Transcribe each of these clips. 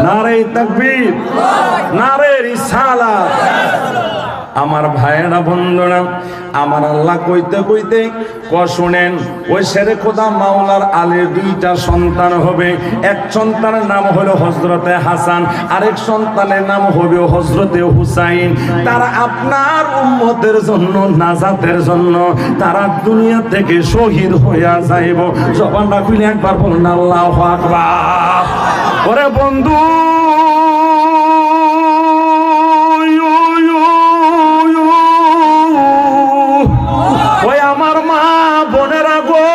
নারে তাকবীর, নারে রিসালাত। আমার ভাইয়েরা বন্ধুরা, আমার আল্লাহ কইতে কইতে শুনেন, ওই শেরে খোদা মাওলার আলীর দুইটা সন্তান হবে। এক সন্তানের নাম হলো হযরতে হাসান, আরেক সন্তানের নাম হবে হযরতে হুসাইন। তারা আপনার উম্মতের জন্য, নাজাতের জন্য তারা দুনিয়া থেকে শহীদ হইয়া যাইব। জবানটা খুলে একবার বলুন আল্লাহু আকবার। ওরে বন্ধু, ওই আমার মা বোনেরা গো,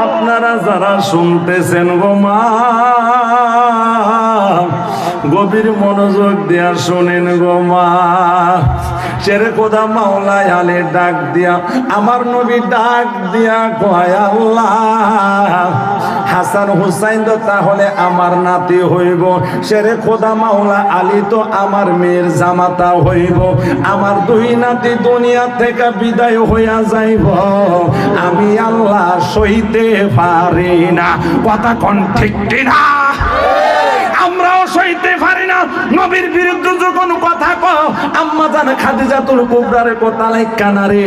আপনারা যারা শুনতেছেন গো মা, গভীর মনোযোগ দিয়া শোনেন গো মা। শেরে খোদা মাওলা আলী ডাক দিয়া, আমার নবী ডাক দিয়া কয় আল্লাহ, হাসান হুসাইন তো তাহলে আমার নাতি হইব, শেরে খোদা মাওলা আলী তো আমার মেয়ের জামাতা হইব। আমার দুই নাতি দুনিয়া থেকে বিদায় হইয়া যাইব, আমি আল্লাহ সইতে পারি না। কথা কোন ঠিক কিনা? আমরাও সইতে পারি না। নবীর বিরুদ্ধে যখন কথা কও, আম্মা জান খাদিজাতুল কুবরার তালাক কানারে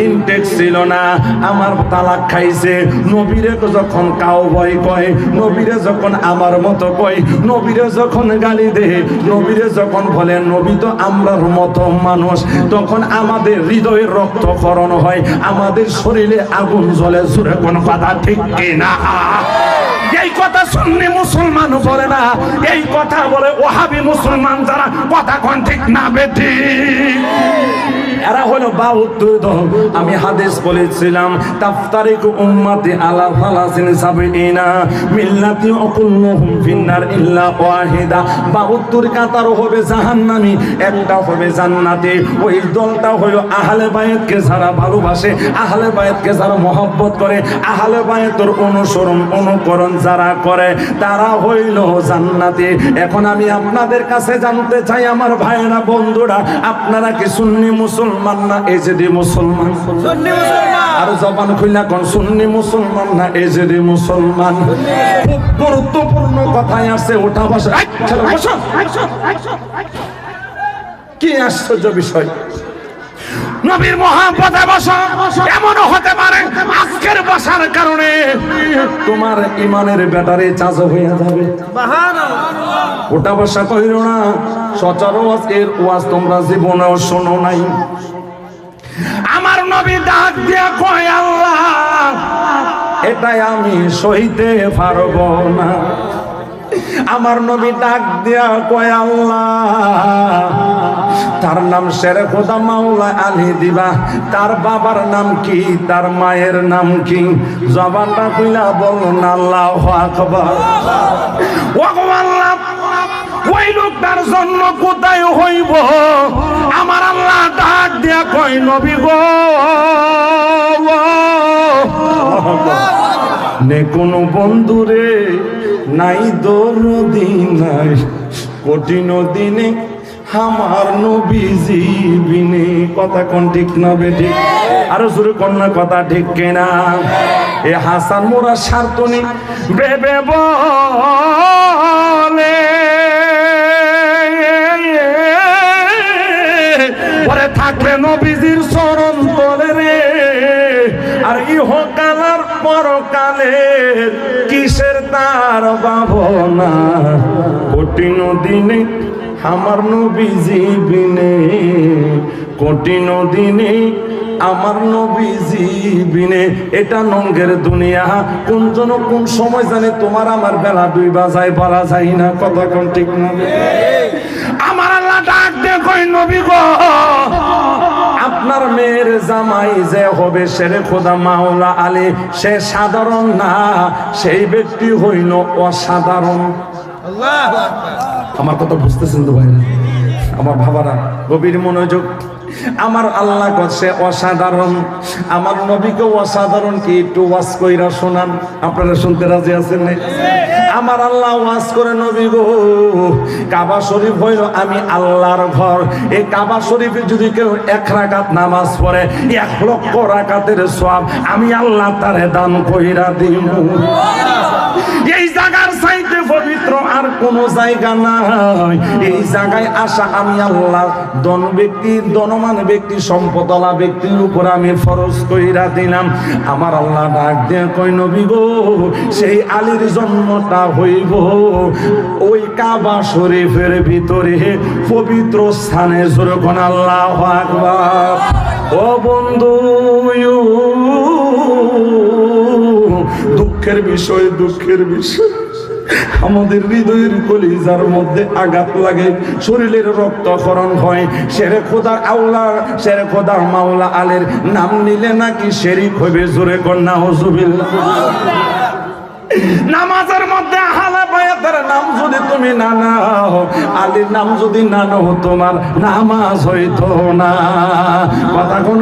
ইনটেক ছিল না, আমার তালাক খাইছে। নবীরে যখন কাও ভয় কয়, নবীরে যখন আমার মতো কয়, নবীরে যখন গালি দে, নবীরে যখন বলে নবী তো আমরার মতো মানুষ, তখন আমাদের হৃদয়ের রক্তক্ষরণ হয়, আমাদের শরীরে আগুন জ্বলে। জোরে কোন কথা ঠিক কিনা? এই কথা সুন্নি মুসলমান বলে না, এই কথা বলে ওহাবি মুসলমান যারা। কথা কোন ঠিক না বেঠিক? এরা হলো 72 দল। আমি হাদিস বলেছিলাম, তাফতারিকু উম্মতি আলা ফালাসিন সাবিনা মিল্লাতি কুল্লুহুম ফিন্নার ইল্লা ওয়াহিদা। 72 কাতার হবে জাহান্নামী, একটা হবে জান্নাতি। ওই দলটা হলো আহলে বায়াতকে যারা ভালোবাসে, আহলে বায়াতকে যারা মহব্বত করে, আহলে বায়াতের অনুসরণ অনুকরণ যারা করে, তারা হইল জান্নাতি। এখন আমি আপনাদের কাছে জানতে চাই আমার ভাইয়েরা বন্ধুরা, আপনারা কি সুন্নি মুসলমান না এজেদি মুসলমান? সুন্নি মুসলমান। আর জবান খুইলা কোন সুন্নি মুসলমান না এজেদি মুসলমান? খুব গুরুত্বপূর্ণ কথাই আছে, ওটা বসে। কি আশ্চর্য বিষয়! নবীর মহাপদে বসা। এমনও হতে পারে আজকের বসার কারণে তোমার ইমানের ব্যাটারি চার্জ হয়ে যাবে। ওটা বসা কইরো না। সচরাচর ওয়াজ তোমরা জীবনেও শোনো নাই। আমার নবী ডাক দিয়া কয় আল্লাহ, এটাই আমি সইতে পারবো না। আমার নবী ডাক দিয়া কয় আল্লাহ, তার নাম শেরে খোদা মাওলা আলী দিবা, তার বাবার নাম কি, তার মায়ের নাম কি? জবানটা কইলা বলুন আল্লাহু আকবার। ও আল্লাহ, ওই লোকটার জন্য কোথায় হইব? আমার আল্লাহ ডাক দিয়া কয় নবী গো, নে কোনো বন্ধুরে নাই দরদি নাই, কঠিন দিনে আমার নবীজি বিনে। কথা কোন ঠিক না বেঠিক? আরো জোরে কোন না কথা ঠিক কিনা? এ হাসান মোরা সারতনি বেবে বলে, পরে থাকবে নবীজির চরণ তলে রে। আর ইহকাল আর পরকালের কিসের তার ভাবনা, কঠিন দিনে আমার নবীজি বিনে, কঠিন দিনে আমার নবীজি বিনে। এটা নঙ্গের দুনিয়া, কোন জন কোন সময় জানে তোমার আমার বেলা 2 বাজায় বলা যায় না। কথা কোন ঠিক না? আমার আল্লাহ ডাক দিয়ে কই নবী গো, আপনার মেয়ের জামাই যে হবে শেরে খোদা মাওলা আলী, সে সাধারণ না, সেই ব্যক্তি হইল অসাধারণ। আমার কথা বুঝতেছেন তো ভাইরা, আমার বাবারা? গভীর মনোযোগ। আমার আল্লাহ সে অসাধারণ, আমার নবীকে অসাধারণ কি একটু ওয়াজ কইরা শোনান। আপনারা শুনতে রাজি আছেন না? আমার আল্লাহ ওয়াজ করে নবী গো, কাবা শরীফ হইল আমি আল্লাহর ঘর। এই কাবা শরীফে যদি কেউ 1 রাকাত নামাজ পড়ে, 1 লক্ষ রাকাতের সওয়াব আমি আল্লাহ তারে দান কইরা দিমু। এই জায়গার কোনো জায়গা নাই। এই জায়গায় আসা আমি আল্লাহ ধনমান ব্যক্তি সম্পদওয়ালা ব্যক্তির উপর আমি ফরজ কইরা দিলাম। আমার আল্লাহ ডাক দিয়ে কয় নবী গো, সেই আলীর জন্মটা হইব ওই কাবা শরীফের ভিতরে পবিত্র স্থানে। যখন আল্লাহু আকবার। ও বন্ধু, দুঃখের বিষয়, দুঃখের বিষয়, আমাদের হৃদয়ের কলিজার মধ্যে আঘাত লাগে, শরীরের রক্তক্ষরণ হয়। শেরে খোদার মাওলা আলীর নাম নিলে নাকি শিরক হইবে। জোরে কর নাউজুবিল্লাহ। নামাজের মধ্যে আহলে বায়াতের নাম যদি তুমি না নাও, আলীর নাম যদি না নাও, তোমার নামাজ হইতো না।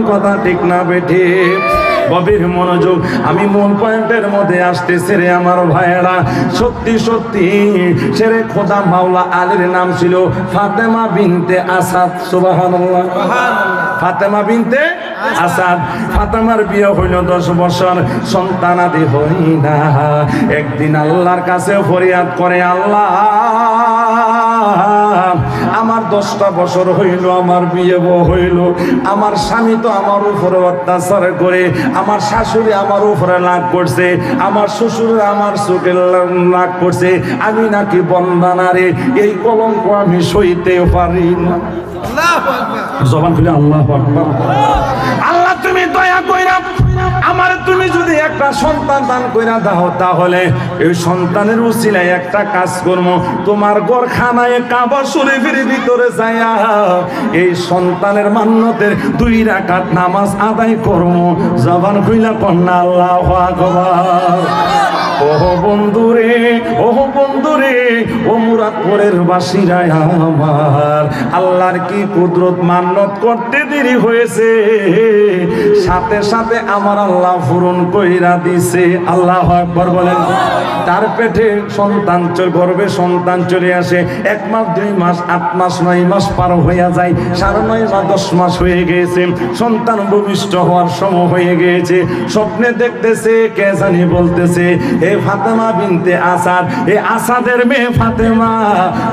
কথা ঠিক না বেঠি? গভীর মনোযোগ, আমি মূল পয়েন্টের মধ্যে আসতেছি রে আমার ভাইয়েরা। সত্যি সত্যি শেরে খোদা মাওলা আলীর নাম ছিল ফাতেমা বিনতে আসাদ। সুবহানাল্লাহ। ফাতেমা বিনতে আসাদ। ফাতেমার বিয়ে হইল 10 বছর, সন্তানাদি হই না। একদিন আল্লাহর কাছে ফরিয়াদ করে, আল্লাহ আমার 10টা বছর হইল, আমার বিয়ে হইল, আমার স্বামী তো আমার উপরে অত্যাচার করে, আমার শাশুড়ি আমার উপরে রাগ করছে, আমার শ্বশুর আমার চোখে রাগ করছে, আমি নাকি বন্দা নারী, এই কলঙ্ক আমি সইতে পারি না। জবান খুলে আল্লাহু আকবার। আল্লাহ তুমি দয়া কইরা আমার, তুমি যদি একটা সন্তান দান কইরা দাও, তাহলে এই সন্তানের উসিলায় একটা কাজ করব, তোমার ঘরখানায় কাবা শরীফের ভিতরে যাইয়া এই সন্তানের মান্নতের 2 রাকাত নামাজ আদায় করব। জবান খুইলা কন্যা আল্লাহু আকবার। ওহো বন্ধুরে, ওহো বন্ধুরে, ও মুরাদপুরের বাসীরা আমার, আল্লাহর কি কুদরত, মান্নত করতে দেরি হয়েছে, সাথে সাথে আমার আল্লাহ পূরণ কইরা দিছে। আল্লাহু আকবার বলেন। তার পেটে সন্তান, গর্ভে সন্তান চলে আসে। 1 মাস 2 মাস 8 মাস 9 মাস পার হইয়া যায়, 9.5 মাস 10 মাস হয়ে গিয়েছে, সন্তান ভূমিষ্ঠ হওয়ার সময় হয়ে গিয়েছে। স্বপ্নে দেখতেছে, কে জানি বলতেছে, এ ফাতেমা বিনতে আসাদ, এ আসাদের মেয়ে ফাতেমা,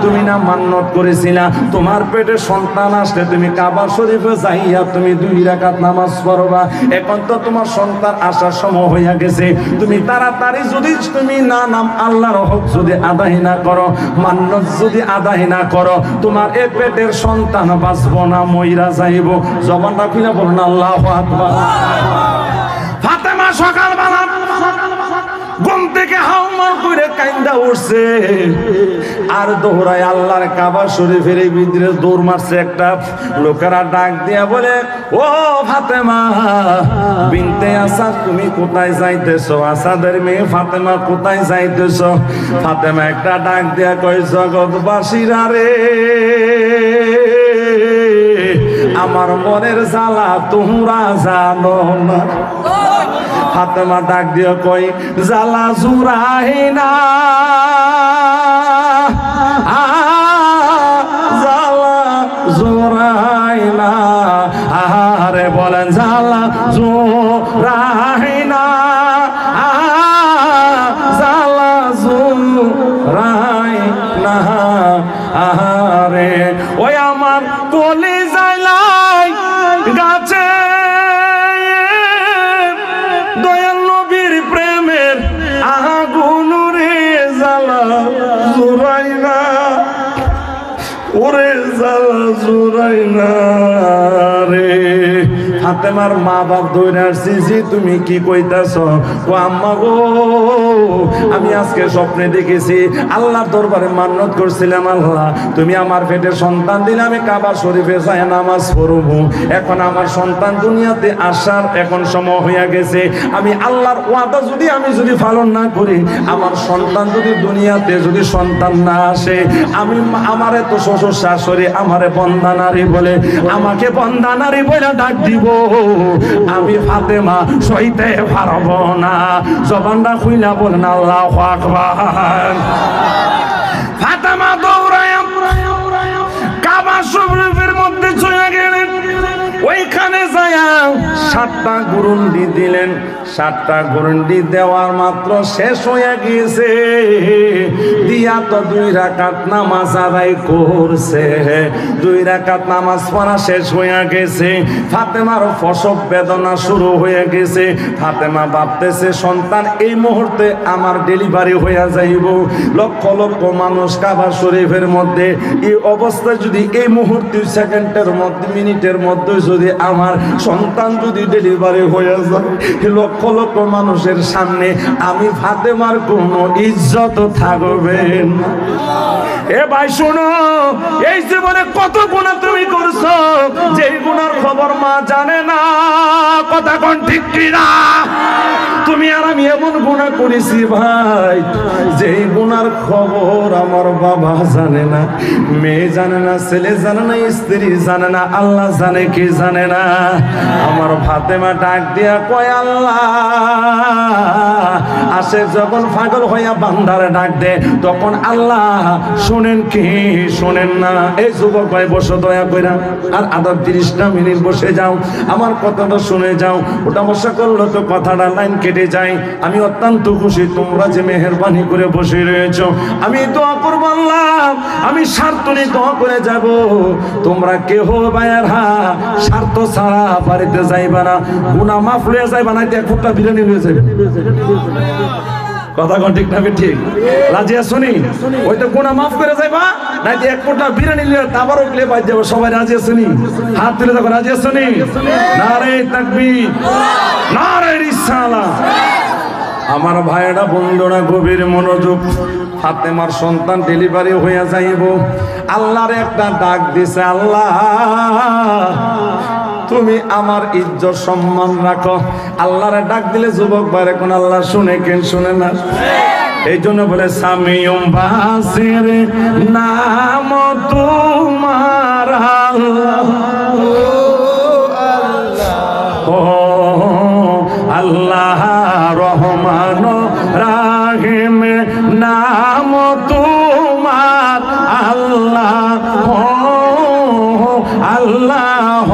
তুমি না মান্নত করেছিলা তোমার পেটে সন্তান আসলে তুমি কাবা শরীফে যাইয়া তুমি 2 রাকাত নামাজ পড়বা। এখন তো তোমার সন্তান আসার সময় হইয়া গেছে, তুমি তাড়াতাড়ি যদি তুমি না নাম আল্লাহর হক যদি আদায় না করো, মান্নত যদি আদায় না করো, তোমার এ পেটের সন্তান বাঁচবো না, মইরা যাইব। জবানটা খুলে বলুন আল্লাহু আকবার। ফাতেমা সকালবেলা ঘুম থেকে হাওমাও করে কাইন্দা উঠছে, আর দৌড়ায় আল্লাহর কাবা শরীফের ভিতরে দৌড় মারছে। একটা লোকেরা ডাক দিয়া বলে, ও ফাতেমা বিনতে আসাদ, তুমি কোথায় যাইতেছো? আসাদের মেয়ে ফাতেমা কোথায় যাইতেছো? ফাতেমা একটা ডাক দিয়া কয়, জগৎবাসীরা রে, আমার মনের জ্বালা তোমরা জানো না। ফাতেমা ডাক দিয়ে কই, জ্বালা জুড়াই না, জ্বালা জুড়াই না, আরে বলেন জ্বালা জুড়াই না, জ্বালা জুড়াই না, আরে ওই আমার কলি যাইলাই গাছে দয়াল নবীর প্রেমের আগুন রে, জ্বালা জুড়াই না, ওরে জ্বালা জুড়াই না রে। ফাতেমার মা বাপ ধরে আসছি, জি তুমি কি কইতাছ? ও আম্মা গো, আমি আজকে স্বপ্নে দেখেছি, আল্লাহর দরবারে মান্নত করছিলাম, আল্লাহ তুমি আমার পেটে সন্তান দিলে আমি কাবা শরীফে যাই নামাজ পড়ব। এখন আমার সন্তান দুনিয়াতে আসার এখন সময় হইয়া গেছে, আমি আল্লাহর ওয়াদা যদি পালন না করি, আমার সন্তান যদি দুনিয়াতে যদি সন্তান না আসে, আমি আমারে তো শ্বশুর শাশুড়ি আমারে বন্দা নারী বলে, আমাকে বন্দা নারী বলে ডাক দিব, আমি ফাতেমা সইতে পারব না। জবানটা খুইলা বলেন আল্লাহু আকবার। ফাতেমা দৌড়ায়া কাবা শরীফের মধ্যে চলে গেলেন, ওইখানে যায়া 7টা গুরুন্ডি দিলেন। 7টা গুরুন্ডি দেওয়ার মাত্র শেষ হয়ে গিয়েছে, দিয়া এত 2 রাকাত নামাজ আদায় করছে। 2 রাকাত নামাজ পড়া শেষ হয়ে গেছে, ফাতেমার প্রসব বেদনা শুরু হয়ে গেছে। ফাতেমা ভাবতেছে সন্তান এই মুহূর্তে আমার ডেলিভারি হয়ে যাইব। লক্ষ লক্ষ মানুষ কাবা শরীফের মধ্যে, এই অবস্থায় যদি এই মুহূর্তে সেকেন্ডের মধ্যে মিনিটের মধ্যে যদি আমার সন্তান যদি ডেলিভারি হয়ে যায়, লক্ষ লক্ষ মানুষের সামনে আমি ফাতেমার কোনো ইজ্জত থাকবে না। এ ভাই শোনো, এই জীবনে কত গুনাহ তুমি করছো, যেই গুনার খবর মা জানে না। কথা কোন ঠিক কিনা? তুমি আর আমি এমন গুনাহ করেছি ভাই, যেই গুনার খবর আমার বাবা জানে না, মেয়ে জানে না, ছেলে জানে না, স্ত্রী জানে না, আল্লাহ জানে কি জানে না। আমার ফাতেমা ডাক দিয়া কয় আল্লাহ, আসে যখন পাগল হইয়া বান্দারে ডাক দে, তখন আল্লাহ শুনেন কি শুনেন না? এই যুবক ভাই বসো দয়া কইরা, আর আধা 30টা মিনিট বসে যাও, আমার কথাটা শুনে যাও। ওটা বসা করলো তো কথাটা লাইন কেটে যায়। আমি অত্যন্ত খুশি তোমরা যে মেহেরবানি করে বসে রয়েছো। আমি দোয়া করব আল্লাহ, আমি স্বার্থ নিয়ে দোয়া করে যাব। তোমরা কেহ ভাইয়ারা স্বার্থ ছাড়া বাড়িতে যাইবা না, গুনাহ মাফ লইয়া যাইবা না, এক ফুটা বিরিয়ানি লইয়া যাইবা। কথা কোন ঠিক না? ঠিক রাজি আসুনি? ওই তো গুনাহ মাফ করে যাইবা, নাই যে এক ফুটা বিরিয়ানি লইয়া তাবারও ক্লে বাজ যাবো। সবাই রাজি আসুনি? হাত তুলে দেখো, রাজি আসুনি? নারে তাকবীর, নারে রিসালাত। আমার ভাইয়েরা বন্ধুরা গভীর মনোযোগ। ফাতেমার সন্তান ডেলিভারি হয়ে যাইব, আল্লাহর একটা ডাক দিছে, আল্লাহ তুমি আমার ইজ্জত সম্মান রাখো। আল্লাহরে ডাক দিলে যুবক ভাইরা কোন আল্লাহ শুনে কেন শুনে না? এই জন্য বলে সামিউম বাসির নাম তোমার আল্লাহ, ও আল্লাহ রহমান রাহিম নাম তোমার আল্লাহ, আল্লাহ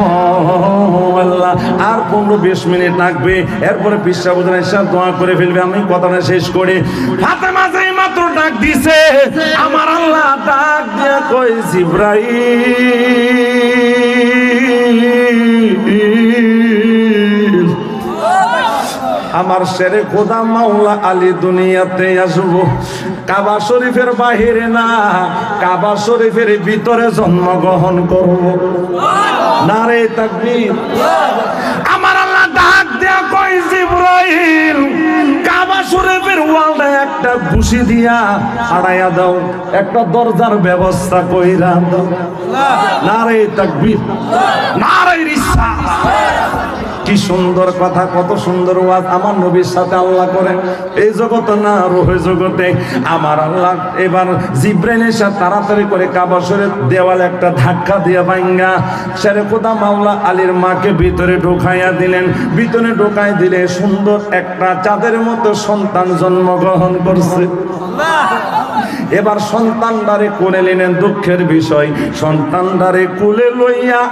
আল্লাহ। আর 15-20 মিনিট লাগবে, এরপরে পিসাবুদ্দিন এসে দোয়া করে ফেলবে। আমি কথাটা শেষ করি। ফাতেমা যেই মাত্র ডাক দিছে, আমার আল্লাহ ডাক দিয়া কই জিবরাইল, আমার শেরে খোদা মাওলা আলী দুনিয়াতে আসবো। কাবা শরীফের বাহিরে না, কাবা শরীফের ভিতরে জন্মগ্রহণ করব। নারে তাকবীর। আমার আল্লাহ ডাক দেয়া কয় জিবরাইল, কাবা শরীফের ওয়ালটা একটা ঘুষি দিয়া আড়াইয়া দাও, একটা দরজার ব্যবস্থা কইরা দাও। নারে তাকবীর, নারে রিসালাত। কি সুন্দর কথা, কত সুন্দর ওয়াজ আমার নবীর সাথে আল্লাহ করেন। এই জগতে না, রুহের জগতে আমার আল্লাহ এবার জিবরাইলের সাথে তাড়াতাড়ি করে কাবা শরীফ দেওয়াল একটা ধাক্কা দিয়া ভাঙ্গা শেরে খোদা মাওলা আলীর মাকে ভিতরে ঢোকাইয়া দিলেন। ভিতরে ঢোকাই দিলে সুন্দর একটা চাঁদের মতো সন্তান জন্মগ্রহণ করছে। এবার সন্তানদারে কোলে নিলেন। দুঃখের বিষয়, সন্তানদারে কোলে লইয়া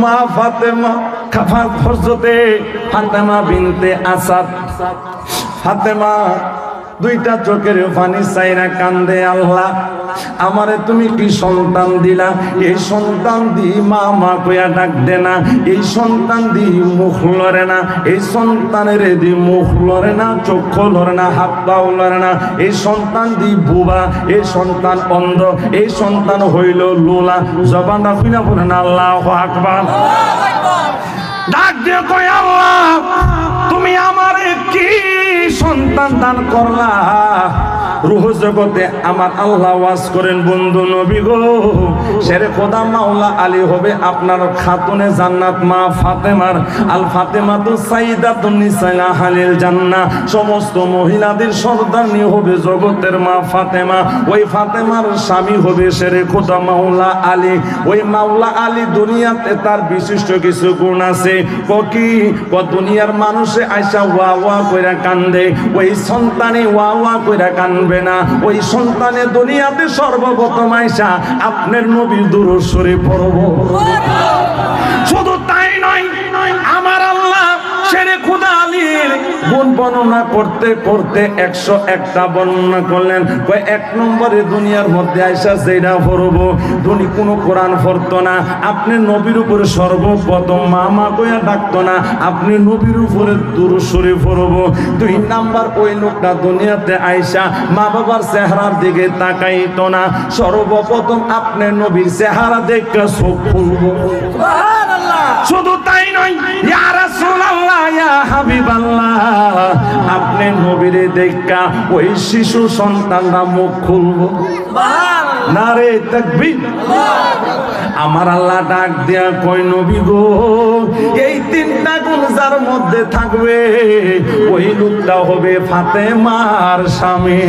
মা ফাতেমা হযরতে ফাতেমা বিনতে আসাদ, ফাতেমা দুইটা চোখের পানি চাইরা কান্দে, আল্লাহ আমারে তুমি কি সন্তান দিলা? এই সন্তান দি মা মা কইয়া ডাক দে না, এই সন্তান দি মুখ লড়ে না, এই সন্তানের দি মুখ লড়ে না, চক্ষু লড়ে না, হাত পাও লড়ে না, এই সন্তান দি বুবা, এই সন্তান অন্ধ, এই সন্তান হইল লোলা। জবানটা খুইনা পড়েন আল্লাহু আকবার। ডাক দিয়ে কয় আল্লাহ তুমি আমারে কি সন্তান দান করলা? রূহ জগতে আমার আল্লাহ ওয়াজ করেন, বন্ধু নবী গো, শেরে খোদা মাওলা আলী হবে আপনার খাতুনে জান্নাত মা ফাতেমার। আল ফাতেমাতু সাইয়্যিদাতুন নিসাইল আহলিল জান্নাহ, সমস্ত মহিলাদের সর্দারনি হবে জগতের মা ফাতেমা। ওই ফাতেমার স্বামী হবে শেরে খোদা মাওলা আলী। ওই মাওলা আলী দুনিয়াতে তার বিশিষ্ট কিছু গুণ আছে। কি দুনিয়ার মানুষে আইসা ওয়া ওয়া কইরা কান্দে, ওই সন্তানে ওয়া ওয়া কইরা কান্দবে না। ওই সন্তানে দুনিয়াতে সর্বপ্রথম আইসা আপনার নবীর দুরূদ শরীফ পড়ব। শুধু তাই নয়, আমার আল্লাহ শেরে খুদা আলীর গুণ বর্ণনা করতে করতে 101টা বর্ণনা করলেন। কয় 1 নম্বরে দুনিয়ার মধ্যে আইসা যেটা পড়বো, ধনী কোনো কোরআন পড়তো না, আপনি নবীর উপরে সর্বপ্রথম মামা কইয়া ডাকতো না, আপনি নবীর উপরে দুরূদ শরীফ পড়বো। 2 নাম্বার ওই লোকটা দুনিয়াতে আইসা মা বাবার চেহারার দিকে তাকাইতো না, সর্বপ্রথম আপনি নবীর চেহারা দেখে চোখ খুলবো। শুধু তাই নয়, ইয়া রাসূলুল্লাহ ইয়া হাবিবাল্লাহ, আপনি নবীরে দেখা ওই শিশু সন্তানরা মুখ খুলবো। নারে তাকবীর। আমার আল্লাহ ডাক দিয়া কই নবী গো, এই 3টা গুণ যার মধ্যে থাকবে ওই লোকটা হবে ফাতেমার স্বামী।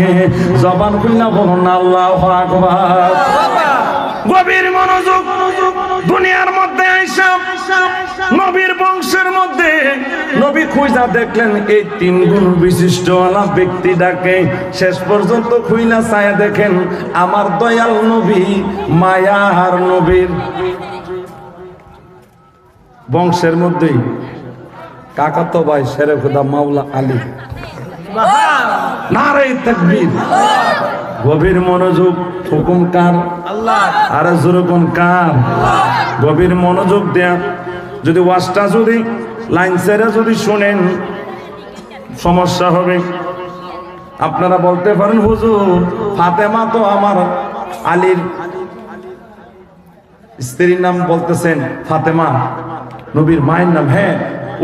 জবান খুলনা বলুন আল্লাহু আকবার। গভীর মনোযোগ। দুনিয়ার মধ্যে আইসা নবীর বংশের মধ্যে নবী খুঁজা দেখলেন এই 3 গুণ বিশিষ্ট আলা ব্যক্তিটাকে। শেষ পর্যন্ত খুইলা চায়া দেখেন আমার দয়াল নবী, মায়ার নবীর বংশের মধ্যেই কাকাতো ভাই শেরে খুদা মাওলা আলী। নারে তাকবীর। গভীর মনোযোগ। হুকুম কার? আল্লাহ। আরে জোরে কোন কার? গভীর মনোযোগ দেয়া। যদি ওয়াজটা যদি লাইন ছেড়ে যদি শুনেন সমস্যা হবে। আপনারা বলতে পারেন হুজুর ফাতেমা তো আমার আলীর স্ত্রীর নাম বলতেছেন, ফাতেমা নবীর মায়ের নাম। হ্যাঁ,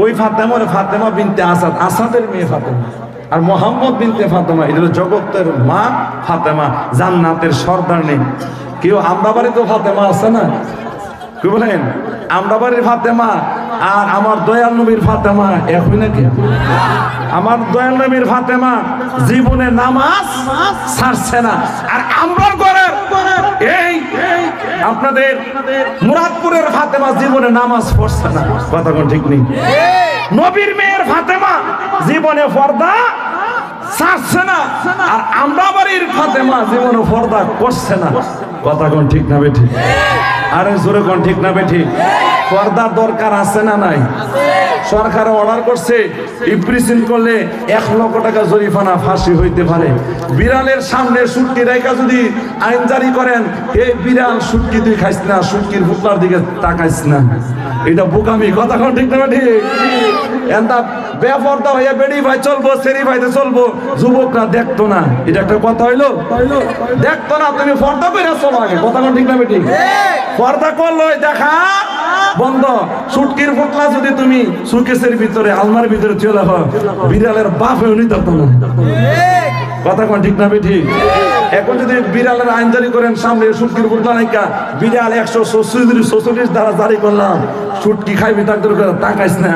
ওই ফাতেমা বিনতে আসাদ, আসাদের মেয়ে ফাতেমা। আর মোহাম্মদ বিনতে ফাতেমা, এটা জগতের মা ফাতেমা, জান্নাতের সর্দার নেই কেউ। আমরা বাড়ি তো ফাতেমা আছে না, কি বলেন? আমরা বাড়ির ফাতেমা আর আমার দয়াল নবীর ফাতেমা একই নাকি? আমার দয়াল নবীর ফাতেমা জীবনে নামাজ ছাড়ছে না, আর আমরা ঘরের এই আপনাদের মুরাদপুরের ফাতেমা জীবনে নামাজ পড়ছে না। কথা কোন ঠিক নেই? নবীর মেয়ের ফাতেমা জীবনে পর্দা ছাড়ছে না, আর আমরা বাড়ির ফাতেমা জীবনে পর্দা করছে না। কথা কোন ঠিক না বেঠিক? আরে জোরে কোন ঠিক না বেঠিক? পর্দার দরকার আছে না নাই? সরকার অর্ডার করছে ইপ্রিসিন করলে 1 লক্ষ টাকা জরিমানা, ফাঁসি হইতে পারে। বিড়ালের সামনে সুটকি রেখা যদি আইন জারি করেন, এই বিড়াল সুটকি তুই খাইস না, সুটকির ফুটলার দিকে তাকাইস না, এটা বোকামি। কথা কোন ঠিক না ঠিক? এন্দা বেপর্দা হইয়া বেড়ি ভাই চলবো, সেরি ভাইতে চলবো, যুবকরা দেখতো না, এটা একটা কথা হইলো? দেখতো না, তুমি পর্দা করে চলো আগে। কথা কোন ঠিক না ঠিক? পর্দা করলো দেখা বন্ধ। সুটকির ফুটলা যদি তুমি সুকেসের ভিতরে আলমারির ভিতরে চলে হয়, বিড়ালের বাপ হয়ে নিতে পারতো না। কথা কোন ঠিক না ঠিক? এখন যদি বিড়ালের আইন জারি করেন সামনে সুটকির ফুটলা নাইকা, বিড়াল 146 ধারা জারি করলাম, সুটকি খাইবি তার করে তাকাইস না,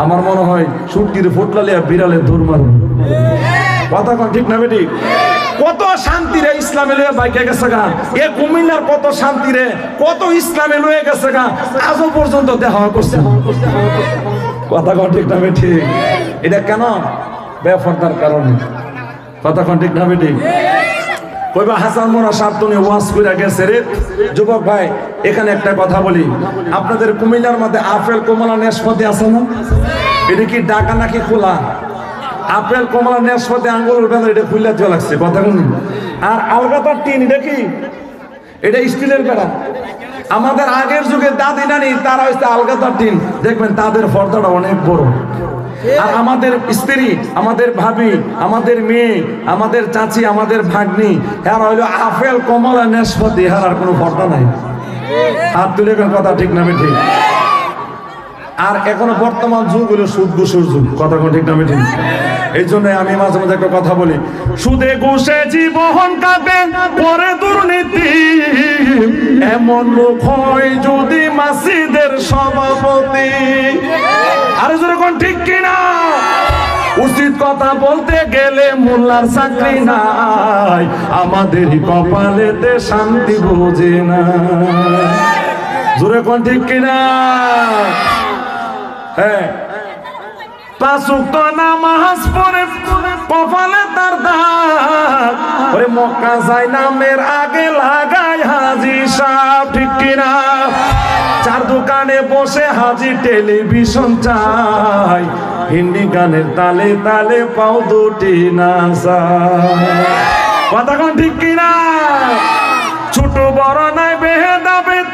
আমার মনে হয় সুটকির ফুটলা লিয়া বিড়ালের দৌড় মারো। কথা কোন ঠিক না ঠিক? কত শান্তি রে ইসলামে লয়ে বাইকে গেছে গা, এ কুমিল্লার কত শান্তি রে, কত ইসলামে লয়ে গেছে গা, আজও পর্যন্ত দেখা করছে। কথা কোন ঠিক না ঠিক? এটা কেন? বেপরদার কারণে। কথা কোন ঠিক না ঠিক? কইবা হাসান মোরা সাহেব তুমি ওয়াজ কইরা গেছে রে। যুবক ভাই, এখানে একটা কথা বলি, আপনাদের কুমিল্লার মধ্যে আপেল কমলা নাশপাতি আছে না? এটা কি ঢাকা নাকি খোলা? আপেল কমলা নাশপাতি আঙ্গুর বেলা এটা খুললে চলে লাগছে। কথা কোন? আর আলগাতার টিন এটা কি? এটা স্টিলের বেড়া। আমাদের আগের যুগে দাদি নানি তারা হচ্ছে আলগাতার টিন, দেখবেন তাদের পর্দাটা অনেক বড়। আর আমাদের স্ত্রী, আমাদের ভাবি, আমাদের মেয়ে, আমাদের চাচি, আমাদের ভাগ্নি, এরা হইলো আপেল কমলা নাশপাতি, আর কোনো পর্দা নাই। হাত তুলে কথা ঠিক না ঠিক? আর এখনো বর্তমান যুগ হলো সুদ ঘুষের যুগ। কথা কোন ঠিক না ঠিক? এই জন্য আমি মাঝে মাঝে একটা কথা বলি, সুদে ঘুষে জীবন কাটে করে দুর্নীতি, এমন লোক হয় যদি মাসিদের সভাপতি। আরে জোরে কোন ঠিক কিনা? উচিত কথা বলতে গেলে মোল্লার চাকরি নাই, আমাদের কপালেতে শান্তি বোঝে না। জোরে কোন ঠিক কিনা? হ্যাঁ, 5 ওয়াক্ত নামাজ পড়ে কপালে তার দাগ, ওরে মক্কা যায় নামের আগে লাগায় হাজী সাহেব। ঠিক কিনা? চার দোকানে বসে হাজি টেলিভিশন চাই, হিন্দি গানের তালে তালে পাও দুটি নাচায়। কথা কোন ঠিক কিনা? ছোট বড় নাই ভেদাভেদ,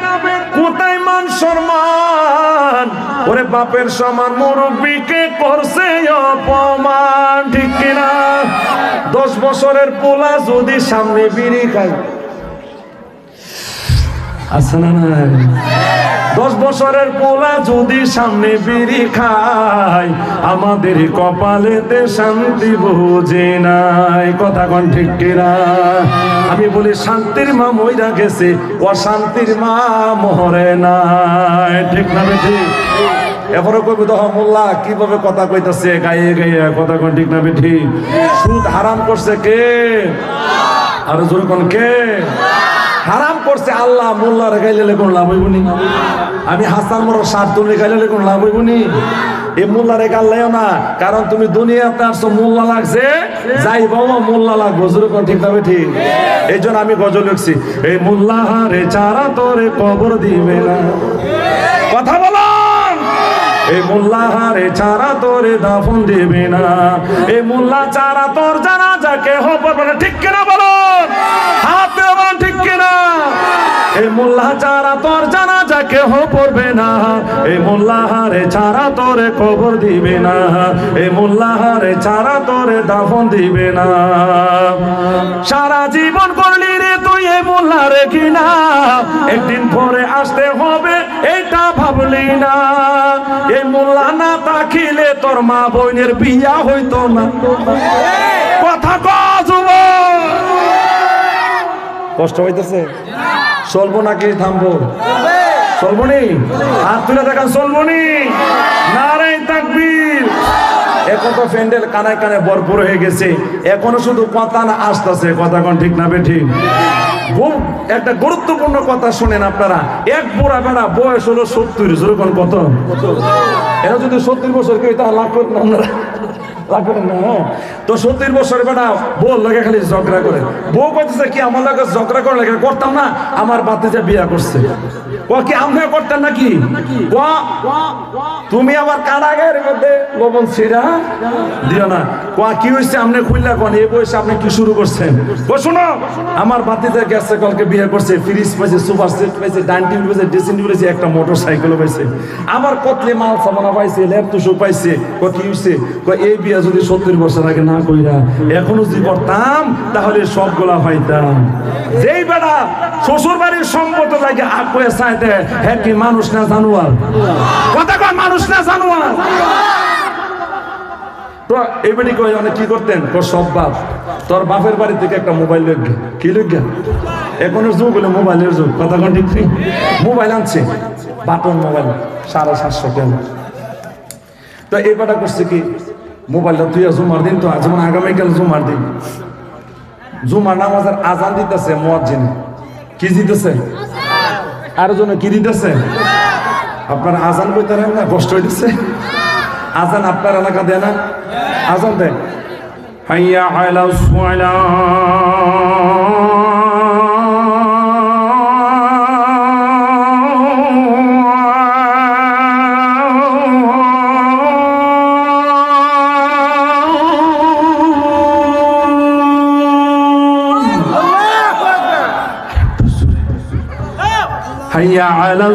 কোথায় মান সম্মান? ওরে বাপের সমান মুরব্বীকে করছে অপমান, ঠিক কিনা? 10 বছরের পোলা যদি সামনে বিড়ি খায়, আছে না নাই? 10 বছরের পোলা যদি সামনে বিড়ি খায়, আমাদের কপালেতে শান্তি বুঝে নাই। কথা কোন ঠিক কিনা? আমি বলি শান্তির মা মইরা গেছে, অশান্তির মা মরে নাই, ঠিক না বেঠি? এরপরে কবি তো মোল্লা কিভাবে কথা কইতাছে গায়ে গায়ে, কথা কোন ঠিক না বেঠি? সুদ হারাম করছে কে? আর জোর কোন কে হারাম করছে? আল্লাহ। মোল্লার গাইলে কোন লাভ হইবনি? আমি হাসান মোর সার তুলে গাইলে কোন লাভ হইবনি? এই মোল্লারে গাল্লাইও না, কারণ তুমি দুনিয়াতে আসছো মোল্লা লাগছে, যাই বাবা মোল্লা লাগবো, জোর কোন ঠিক না বেঠি? এই জন্য আমি গজল লিখছি, এই মোল্লা হারে চারা তোরে কবর দিবে না। কথা বলো। এই মোল্লা হারে চারা তোরে দাফন দিবে না, এই মোল্লা চারা তোর জানাজাকে হবে না, ঠিক কিনা বলো? হাতে বান, ঠিক কিনা? এই মোল্লা চারা তোর জানাজাকে পড়বে না, এই মোল্লা হারে চারা তোরে কবর দিবে না, এই মোল্লা হারে চারা তোরে দাফন দিবে না। সারা জীবন করলি রে তুই এই মোল্লা রে কিনা, একদিন পরে আসতে হবে এটা ভাবলি না। এই মোল্লা না থাকিলে তোর মা বোনের বিয়া হইতো না। কথা কব, কষ্ট হইতেছে? চলবো নাকি থামবো? চলবো নি? হাত তুলে দেখান, চলবো নি? নারে তাকবীর। এখন তো প্যান্ডেল কানায় কানে ভরপুর হয়ে গেছে, এখনো শুধু কথা না আসতেছে। কথা কোন ঠিক না বেঠি? খুব একটা গুরুত্বপূর্ণ কথা শুনেন আপনারা। এক বুড়া বেড়া বয়স হলো 70, যেরকম কত? এরা যদি 70 বছর কেউ তাহলে লাভ করেন আপনারা, লাভ করেন না? তো 70 বছরের বেড়া বউ লাগে খালি ঝগড়া করে। বউ করতেছে কি আমার লাগে ঝগড়া করে লাগে করতাম না, আমার বাতিজা বিয়া করছে। কি আমরা করতেন নাকি? তুমি আবার কারাগারের মধ্যে লবণ ছিড়া দিও না। কি হয়েছে আপনি খুললা কোন? এই বয়সে আপনি কি শুরু করছেন? শোনো, আমার বাতিজা গেছে কালকে বিয়ে করছে, ফ্রিজ পাইছে, সুপার সেট পাইছে, ডাইনিং টেবিল পাইছে, ড্রেসিং টেবিল পাইছে, একটা মোটর সাইকেলও পাইছে, আবার কতলে মাল সামানা পাইছে, ল্যাপটপ পাইছে। কি হয়েছে? এই বিয়া যদি 70 বছর আগে না কইরা এখনো যদি করতাম তাহলে সবগুলা পাইতাম। যেই বেড়া শ্বশুর বাড়ির সম্পদ লাগে আগে চাইতে, হ্যাঁ কি মানুষ না জানোয়ার? কথা কয় মানুষ না জানোয়ার? তো এইবারই কই অনেক কি করতেন? সব বাপ তোর বাপের বাড়ি থেকে একটা মোবাইল লেগে কি লেগে, এখনের যুগ হলো মোবাইলের যুগ। কথা কোন ঠিক নেই? মোবাইল আনছে, বাটন মোবাইল 750 টাকা। তো এই বেটা করছে কি, মোবাইলটা তুই জুমার দিন, তো যেমন আগামীকাল জুমার দিন, জুমার নামাজের আজান দিতেছে মুয়াজ্জিন। কি দিতেছে? আরো জন কি দিতেছে? আপনার আজান কইতে না কষ্ট হইতেছে? আজান আপনার এলাকা দেয় না? আজান দেয়, হাইয়া আলাস সালাহ। حي على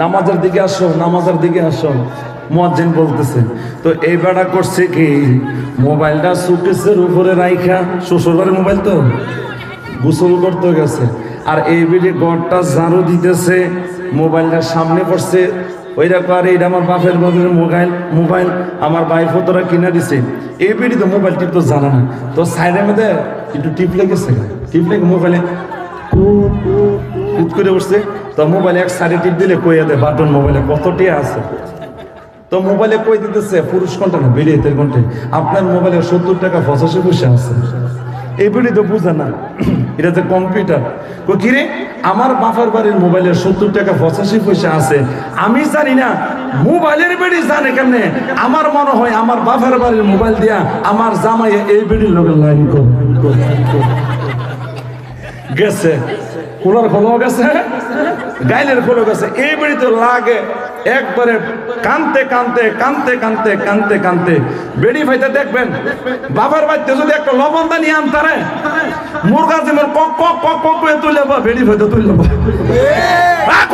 নামাজের দিকে আসো, নামাজের দিকে আসো, মুয়াজ্জিন বলতেছে। তো এই বেড়া করছে কি, মোবাইলটা সুকেসের উপরে রাইখা, শ্বশুরবাড়ির মোবাইল তো, গোসল করতে গেছে, আর এই বেড়ে ঘরটা ঝাড়ু দিতেছে, মোবাইলটা সামনে পড়ছে। ওইটা করে এটা আমার বাপের বাপের মোবাইল আমার ভাই ফতোরা কিনা দিছে। এই বেড়ি তো মোবাইল টিপ তো জানা না, তো সাইডের মধ্যে একটু টিপ লেগেছে, টিপ লেগে মোবাইলে করে উঠছে। তো মোবাইলে এক সাইডে টিপ দিলে কইয়া দেয় বাটন মোবাইলে কতটি আছে। তো মোবাইলে কই দিতেছে পুরুষ ঘন্টা না বেরিয়েতের ঘন্টা, আপনার মোবাইলে 70 টাকা 85 পয়সা আছে। এই বেড়ি তো বুঝে না, এটা যে কম্পিউটার। কি রে আমার বাপের বাড়ির মোবাইলে 70 টাকা 85 পয়সা আছে, আমি জানি না মোবাইলের বেড়ি জানে কেমনে। আমার মনে হয় আমার বাপের বাড়ির মোবাইল দিয়া আমার জামাই এই বেড়ির লোকের লাইন গেছে, কুলার খোলো গেছে, গাইলের খোলো গেছে, এই বেড়ি তো লাগে একবারে কানতে কানতে কানতে কানতে কানতে কানতে বেড়ি ফাইতে দেখবেন। বাবার বাড়িতে যদি একটা লবণ দানি আনতারে মুরগা যেমন কক কক কক কক করে তুলে বেড়ি ফাইতে তুলে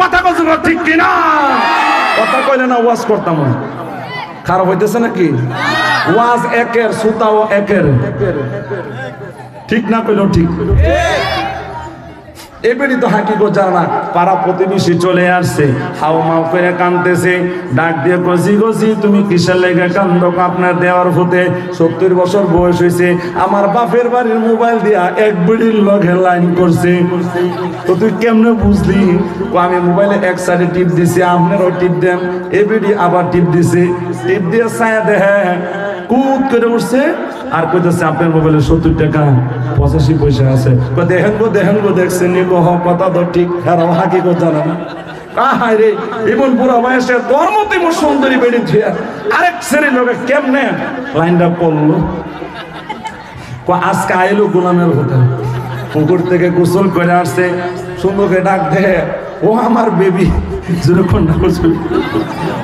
কথা কইছিল ঠিক কিনা? কথা কইলে না ওয়াজ করতাম, খারাপ হইতেছে নাকি? ওয়াজ একের, সুতাও একের, ঠিক না কইলেও ঠিক। এবারই তো হাকিগো জানা না, পাড়া প্রতিবেশী চলে আসছে, হাও মাও করে কাঁদতেছে, ডাক দিয়ে কষি কষি তুমি কিসের লেগে কান্দো? আপনার দেওয়ার ফুটে 70 বছর বয়স হয়েছে, আমার বাপের বাড়ির মোবাইল দিয়া এক বেড়ির লগে লাইন করছে। তো তুই কেমনে বুঝলি? আমি মোবাইলে এক সাইডে টিপ দিছি, আপনারও টিপ দেন। এ বেড়ি আবার টিপ দিছে, টিপ দিয়ে ছায়া দেখে কুদ করে উঠছে আর কইতেছে আপনার মোবাইলে 70 টাকা 85 পয়সা আছে। দেখেন গো দেখছেন কথা তো ঠিক, খারাপ হাকিগো জানা না। রে এমন বুড়া বয়সে ধর্মতে মোর সুন্দরী বেড়ে দিয়ে আরেক শ্রেণীর লোকে কেমনে লাইনটা পড়লো? আজকে আইলো গোলামের হোটেল, পুকুর থেকে গোসল করে আসছে, সুন্দরকে ডাক দেয়, ও আমার বেবি,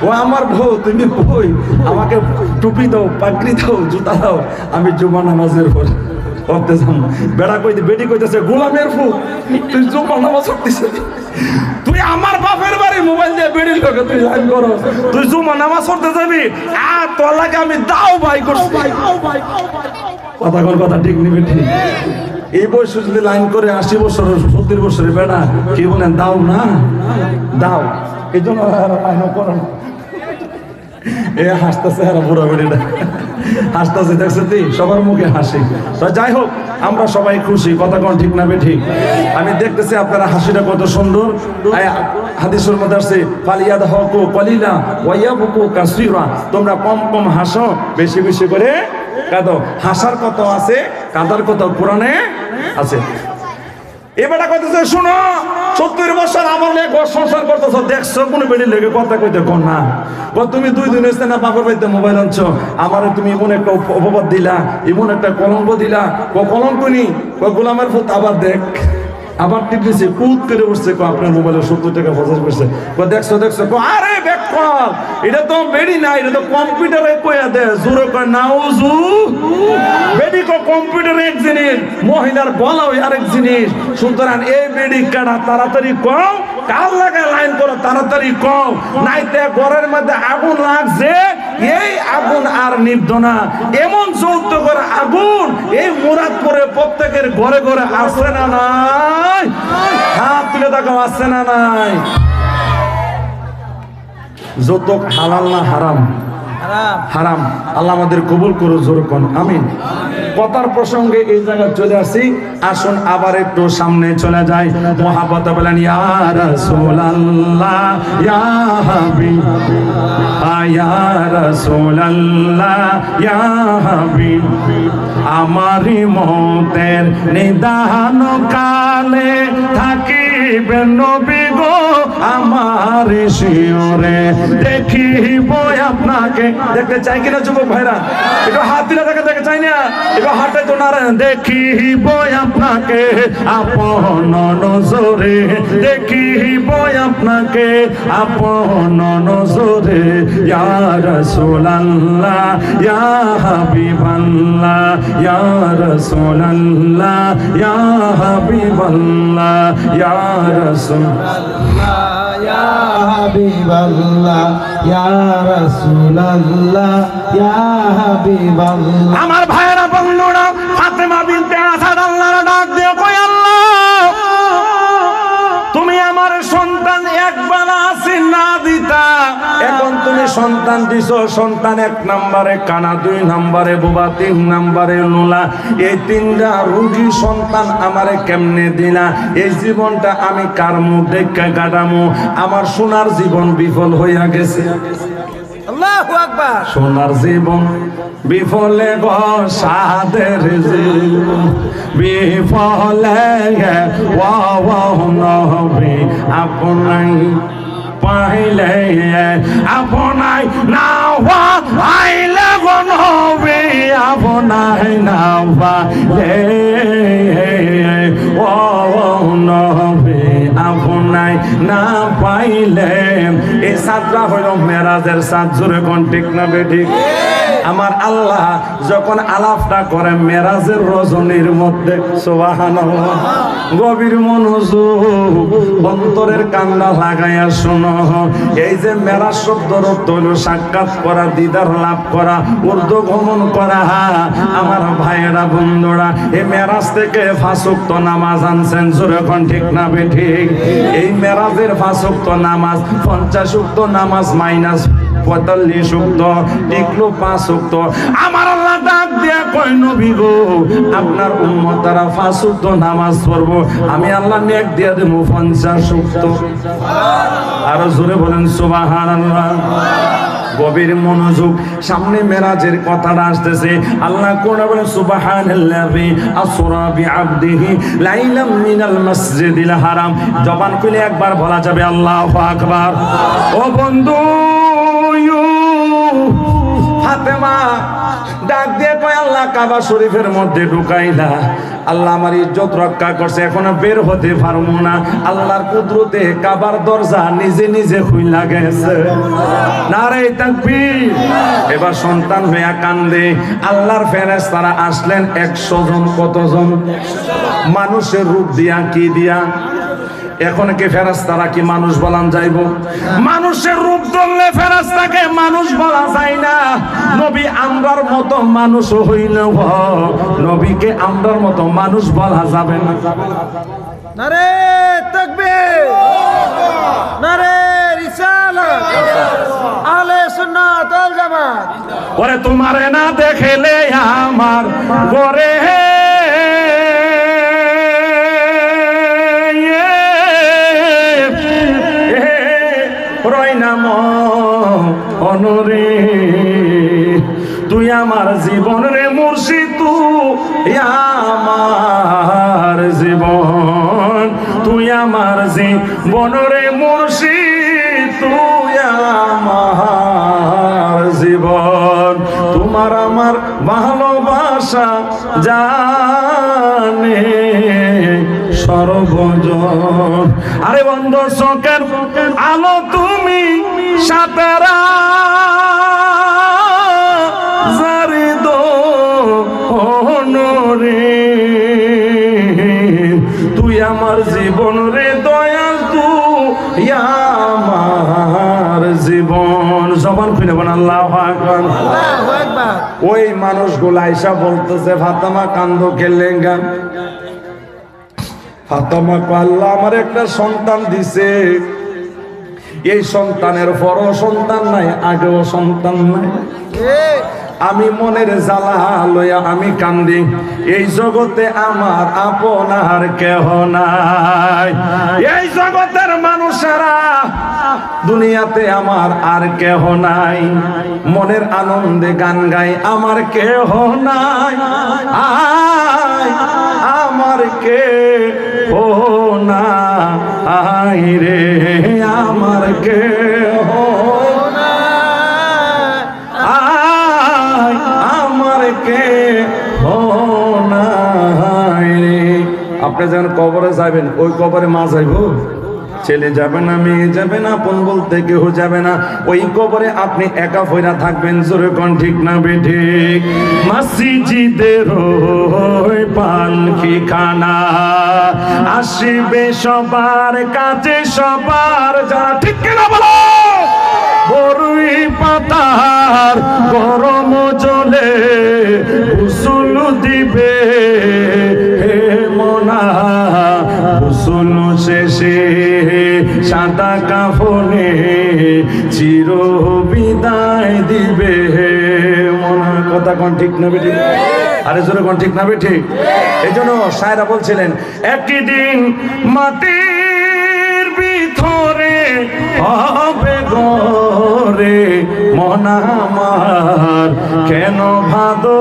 ও আমার বউ, তুমি বই, আমাকে টুপি দাও, পাগড়ি দাও, জুতা দাও, আমি জুমা নামাজের পর বেড়া কইতে বেটি কইতেছে গোলামের ফুল, তুই জুমা নামাজ পড়তিস? তুই আমার বাপের বাড়ি মোবাইল দিয়ে বেড়ির লোকে তুই লাইন করো, তুই জুমা নামাজ পড়তে যাবি? আর তোর লাগে আমি দাও ভাই করছি। কথা কোন কথা ঠিক নিবি ঠিক? এই বয়সে যদি লাইন করে 80 বছর 70 বছরের বেড়া কি বলেন দাও না দাও, এই জন্য লাইনও করেন। এ হাসতেছে আর বুড়া বেড়িটা হাসতেছে, দেখছে তুই সবার মুখে হাসি। তো যাই হোক, আমরা সবাই খুশি, কথা কোন ঠিক না বে ঠিক? আমি দেখতেছি আপনারা হাসিটা কত সুন্দর। হাদিসের মধ্যে আছে ফালিয়াদ হকু কলিলা ওয়ায়াবকু কাসীরা, তোমরা কম কম হাসো, বেশি বেশি করে কাঁদো। হাসার কত আছে, কাঁদার কত কোরআনে আছে। এবারে কইতেছে শুনো, 70 বছর আমার লেগে ঘর সংসার করতেছ, দেখছো কোন বেড়ি লেগে কথা কইতে কোন না? তুমি 2 দিন হয়েছে না বাপের বাড়িতে মোবাইল আনছো, আমারে তুমি এমন একটা অপবাদ দিলা, এমন একটা কলঙ্ক দিলা। কলঙ্ক নি গোলামের ফুট, আবার দেখ, আবার টিপতেছে, কুদ করে উঠছে, আপনার মোবাইলে 70 টাকা 85 পয়সা। দেখছো দেখছো, আরে ব্যাক কল, এটা তো বেড়ি না, এটা তো কম্পিউটারে কইয়া দে, জোরে কয় নাউজু। বেড়ি কো কম্পিউটার এক জিনিস, মহিলার বলাও আরেক জিনিস। সুতরাং এই বেড়ি কাটা তাড়াতাড়ি কও, কাল লাগে লাইন করো তাড়াতাড়ি কও, নাইতে ঘরের মধ্যে আগুন লাগছে, এই আগুন আর নিভত না। এমন জ্বলতে করে আগুন এই মুরাদপুরে প্রত্যেকের ঘরে ঘরে আসে না নাই? হাত তুলে দেখো, আসছে না নাই? যৌতুক হালাল না হারাম? হারাম। আল্লাহ আমাদের কবুল করো, জোর কোন আমিন। কথার প্রসঙ্গে এই জায়গায় চলে আসি, আসুন আবার একটু সামনে চলে যাই। মুহাব্বত বলেন ইয়া রাসূলুল্লাহ ইয়া হাবিব ইয়া রাসূলুল্লাহ ইয়া হাবিব, আমারি মতের নিদান কালে থাকিবেন নবী গো আমার শিওরে, দেখিব আপনাকে। দেখতে চাই কিনা যুবক ভাইরা? একটু হাত দিলে দেখতে চাই না? একটু হাতে তো না, দেখিব আপনাকে আপন নজরে, দেখিব আপনাকে আপন নজরে। ইয়া রাসূলুল্লাহ ইয়া হাবিবাল্লাহ ইয়া রাসূলুল্লাহ ইয়া হাবিবাল্লাহ ইয়া রাসূলুল্লাহ ইয়া হাবিবাল্লাহ ইয়া রাসূলুল্লাহ ইয়া হাবিবাল্লাহ। আমার ভাইয়েরা বন্ধুরা, ফাতেমা বিনতে আসাদ আল্লাহর ডাক দিয়ে কই, আল্লাহ তুমি আমার সন্তান একবার আসি না দিতা, এখন তুমি সন্তান দিছো, সন্তান 1 নম্বরে কানা, 2 নম্বরে বোবা, 3 নম্বরে লোলা, এই 3টা রুগী সন্তান আমারে কেমনে দিলা? এই জীবনটা আমি কার মুখ দেখে কাটামু? আমার সোনার জীবন বিফল হইয়া গেছে। আল্লাহু আকবার। সোনার জীবন বিফলে গো, সাদের জীবন ফলে নবী আপনাই পাইলে আপনাই না আইলে নবী আপনাই না পাইলে ও নবী আপনাই না পাইলে। এই সাতটা হইল মেরাজের সাত, জোরে কোন ঠিক না বেঠিক? আমার আল্লাহ যখন আলাপটা করে মেরাজের রজনীর মধ্যে, সুবহানাল্লাহ, গভীর মনোযোগ অন্তরের কান্না লাগাইয়া শোনো। এই যে মেরাজ শব্দের অর্থ হইল সাক্ষাৎ করা, দিদার লাভ করা, ঊর্ধ্বগমন করা। আমার ভাইয়েরা বন্ধুরা, এই মেরাজ থেকে 5 ওয়াক্ত নামাজ আনছেন, জোরে কোন ঠিক না বেঠিক? এই মেরাজের 5 ওয়াক্ত নামাজ 50 ওয়াক্ত নামাজ মাইনাস 45 ওয়াক্ত টিকলো 5 ওয়াক্ত। আমার আল্লাহ ডাক দিয়া কয় নবী গো, আপনার উম্মতরা 5 ওয়াক্ত নামাজ পড়বো, আমি আল্লাহ নেক দিয়া দেব 50 ওয়াক্ত। আর জোরে বলেন সুবহানাল্লাহ। গভীর মনোযোগ, সামনে মেরাজের কথাটা আসতেছে। আল্লাহ কোরআনে বলে সুবহানাল্লাযী আসরা বিআবদিহি লাইলাম মিনাল মাসজিদিল হারাম। জবান খুলে একবার বলা যাবে আল্লাহু আকবার। ও বন্ধু ফাতেমা ডাক দিয়ে কয় আল্লাহ কাবা শরীফের মধ্যে ঢুকাইলা, আল্লাহ আমার ইজ্জত রক্ষা করছে, এখন বের হতে পারবো না। আল্লাহর কুদরতে কাবার দরজা নিজে নিজে খুইলা গেছে। নারে তাকবীর। এবার সন্তান হইয়া কান্দে। আল্লাহর ফেরেশতারা আসলেন 100 জন। কতজন? মানুষের রূপ দিয়া, কি দিয়া? এখন কি ফেরেশতারা কি মানুষ বলান যাইব? মানুষের রূপ ধরলে ফেরেশতাকে মানুষ বলা যায় না। নবী আমরার মতো মানুষ হইল, নবীকে আমরার মতো মানুষ বলা যাবে না। নারে তাকবীর, নারে রিসালাত, আহলে সুন্নাত ওয়াল জামাত। ওরে তোমারে না দেখলে আমার ঘরে অনরে, তুই আমার জীবন রে মুর্শিদ, তুই আমার জীবন, তুই আমার জীবন রে মুর্শিদ, তুই আমার জীবন। তোমার আমার ভালোবাসা জানে সর্বজন। আরে বন্ধ চোখের আলো তুমি সাতারা জারি দো রে, তুই আমার জীবন রে দয়াল, তুই আমার জীবন। জবান খুলে বলেন আল্লাহু আকবার। ওই মানুষগুলো আইসা বলতেছে ফাতেমা কান্দো কেলেঙ্গা। ফাতেমা কয় আল্লাহ আমার একটা সন্তান দিছে, এই সন্তানের পরও সন্তান নাই, আগেও সন্তান নাই। আমি মনের জ্বালা লইয়া আমি কান্দি, এই জগতে আমার আপনার কেহ নাই। এই জগতের মানুষেরা দুনিয়াতে আমার আর কেহ নাই। মনের আনন্দে গান গাই, আমার কেহ নাই, আমার কেহ নাই রে, আমার কেহ আপনি যখন কবরে যাবেন, ওই কবরে মা যাইব, ছেলে যাবে না, মেয়ে যাবে না, আপন বলতে কেউ যাবে না। ওই কবরে আপনি একা ফইরা থাকবেন, জোরে কোন ঠিক না বেঠিক? মসজিদের পালকি খানা আসিবে সবার কাছে, সবার যারা ঠিক কিনা বলো। বরুই পাতার গরম জলে গোসল দিবে মনা, গোসল শেষে সাদা কাফনে চির বিদায় দিবে মনা। কথা কোন ঠিক না বেঠিক? আরে জোরে কোন ঠিক না বেঠিক? এই জন্য শায়রা বলছিলেন, একদিন মাটির ভিতর ভিতরে হবে গরে মন আমার কেন ভাদো